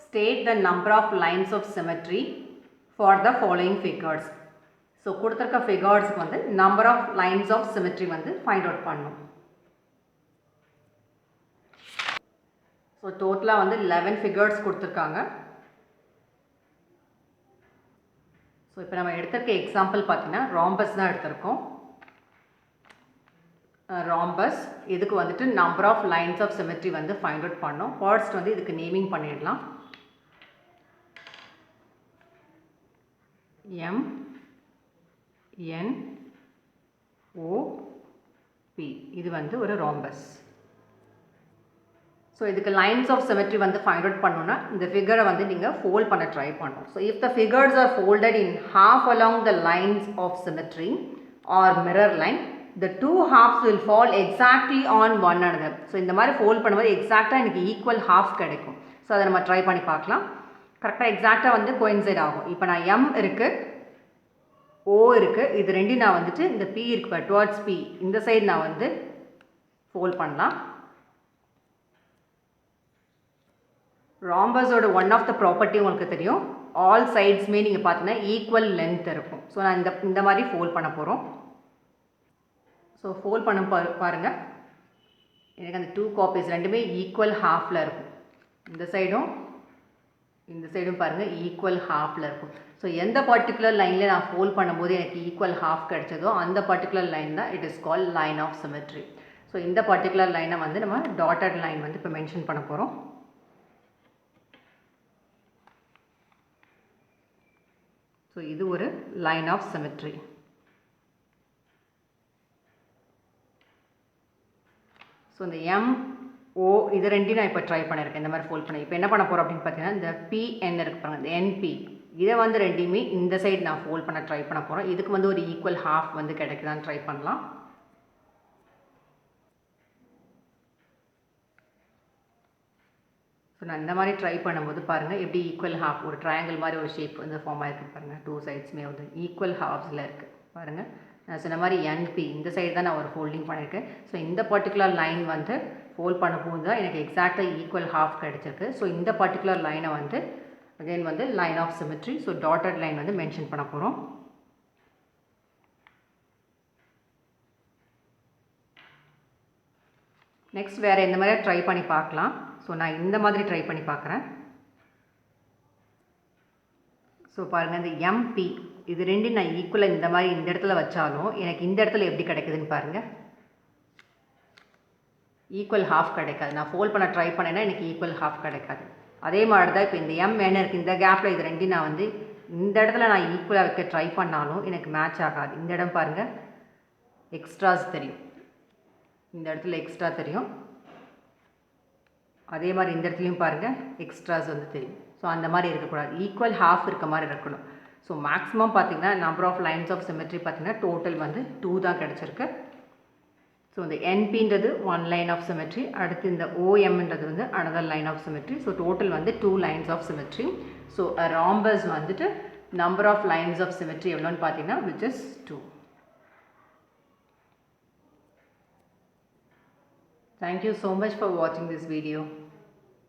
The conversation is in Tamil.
State the number of lines of symmetry for the following figures. So கொடுத்திருக்க figures வந்து number of lines of symmetry வந்து find out பண்ணணும். So total வந்து 11 figures கொடுத்திருக்காங்க. So இப்போ நம்ம எடுத்திருக்க example பார்த்தீங்கன்னா rhombus தான் எடுத்திருக்கோம். Rhombus இதுக்கு வந்துட்டு number of lines of symmetry வந்து find out பண்ணணும். First வந்து இதுக்கு naming பண்ணிடலாம். M N O P இது வந்து ஒரு rhombus. So இதுக்கு lines of symmetry வந்து find out பண்ணனும்னா இந்த figure வந்து நீங்க fold பண்ண ட்ரை பண்ணனும். So if the figures are folded in half along the lines of symmetry or mirror line, the two halves will fall exactly on one another. So இந்த மாதிரி fold பண்ணும்போது எக்ஸாக்ட்டா எனக்கு equal half கிடைக்கும். So அதை நம்ம ட்ரை பண்ணி பார்க்கலாம். கரெக்டாக எக்ஸாக்டாக வந்து கோயின்சைட் ஆகும். இப்போ நான் M இருக்கு, O இருக்கு, இது ரெண்டு நான் வந்துட்டு இந்த P இருக்கு டுவர்ட்ஸ் P இந்த சைடு நான் வந்து ஃபோல்ட் பண்ணலாம். ராம்பஸோட ஒன் ஆஃப் த ப்ராப்பர்ட்டி உங்களுக்கு தெரியும், ஆல் சைட்ஸுமே நீங்கள் பார்த்தீங்கன்னா ஈக்குவல் லென்த் இருக்கும். ஸோ நான் இந்த மாதிரி ஃபோல்ட் பண்ண போகிறோம். ஸோ ஃபோல்ட் பண்ண பாருங்கள், எனக்கு அந்த 2 காப்பீஸ் ரெண்டுமே ஈக்குவல் ஹாஃபில் இருக்கும். இந்த சைடும் பாருங்கள் ஈக்குவல் ஹாஃபில் இருக்கும். ஸோ எந்த பர்டிகுலர் லைனில் நான் ஃபோல்ட் பண்ணும்போது எனக்கு ஈக்குவல் ஹாஃப் கிடைச்சதோ அந்த பர்டிகுலர் லைன் தான் it is called line of symmetry. So இந்த பர்டிகுலர் லைனை வந்து நம்ம டாட்டட் லைன் வந்து இப்போ மென்ஷன் பண்ண போகிறோம். ஸோ இது ஒரு லைன் ஆஃப் சிமெட்ரி. ஸோ இந்த எம் ஓ இது ரெண்டையும் நான் இப்போ ட்ரை பண்ணியிருக்கேன் இந்த மாதிரி ஃபோல்ட் பண்ணி. இப்போ என்ன பண்ண போகிறோம் அப்படின்னு பார்த்தீங்கன்னா இந்த பிஎன் இருக்கு பாருங்கள், இந்த என்பி இதை வந்து ரெண்டையுமே இந்த சைடு நான் ஃபோல்ட் பண்ண ட்ரை பண்ண போகிறோம். இதுக்கு வந்து ஒரு ஈக்குவல் ஹாஃப் வந்து கிடைக்குதான்னு ட்ரை பண்ணலாம். ஸோ நான் இந்த மாதிரி ட்ரை பண்ணும்போது பாருங்கள் எப்படி ஈக்குவல் ஹாஃப் ஒரு ட்ரையாங்கிள் மாதிரி ஒரு ஷேப் வந்து ஃபார்ம் ஆகிருக்கு பாருங்கள். 2 சைட்ஸுமே வந்து ஈக்குவல் ஹாஃப்ஸில் இருக்குது பாருங்கள். நான் சொன்ன மாதிரி என்பி இந்த சைடு தான் நான் ஒரு ஃபோல்டிங் பண்ணியிருக்கேன். ஸோ இந்த பர்டிகுலர் லைன் வந்து ஃபோல்ட் பண்ணும்போது தான் எனக்கு எக்ஸாக்டாக ஈக்குவல் ஹாஃப் கிடச்சிருக்கு. ஸோ இந்த பர்டிகுலர் லைனை வந்து அகைன் வந்து line of symmetry. So dotted line வந்து மென்ஷன் பண்ண போகிறோம். நெக்ஸ்ட் வேறு எந்த மாதிரி ட்ரை பண்ணி பார்க்கலாம். ஸோ நான் இந்த மாதிரி ட்ரை பண்ணி பார்க்குறேன். ஸோ பாருங்கள் இந்த எம்பி இது ரெண்டு நான் ஈக்குவலாக இந்த மாதிரி இந்த இடத்துல வச்சாலும் எனக்கு இந்த இடத்துல எப்படி கிடைக்குதுன்னு பாருங்கள், ஈக்குவல் ஹாஃப் கிடைக்காது. நான் ஃபோல்ட் பண்ண ட்ரை பண்ணேன்னா எனக்கு ஈக்குவல் ஹாஃப் கிடைக்காது. அதே மாதிரி தான் இப்போ இந்த எம் என்ன இருக்குது இந்த கேப்பில் இது ரெண்டையும் நான் வந்து இந்த இடத்துல நான் ஈக்குவலாக வைக்க ட்ரை பண்ணாலும் எனக்கு மேட்ச் ஆகாது. இந்த இடம் பாருங்கள் எக்ஸ்ட்ராஸ் தெரியும், இந்த இடத்துல எக்ஸ்ட்ரா தெரியும். அதே மாதிரி இந்த இடத்துலையும் பாருங்கள் எக்ஸ்ட்ராஸ் வந்து தெரியும். ஸோ அந்த மாதிரி இருக்கக்கூடாது, ஈக்குவல் ஹாஃப் இருக்க மாதிரி இருக்கணும். ஸோ மேக்ஸிமம் பார்த்திங்கன்னா number of lines of symmetry பார்த்திங்கன்னா டோட்டல் வந்து 2 தான் கிடச்சிருக்கு. ஸோ இந்த என்பின்றது 1 லைன் ஆஃப் சிமெட்ரி, அடுத்து இந்த ஓஎம்ன்றது வந்து another line of symmetry. So total வந்து 2 lines of symmetry. So rhombus வந்துட்டு number of lines of symmetry எவ்வளோன்னு பார்த்தீங்கன்னா which is 2. Thank you so much for watching this video.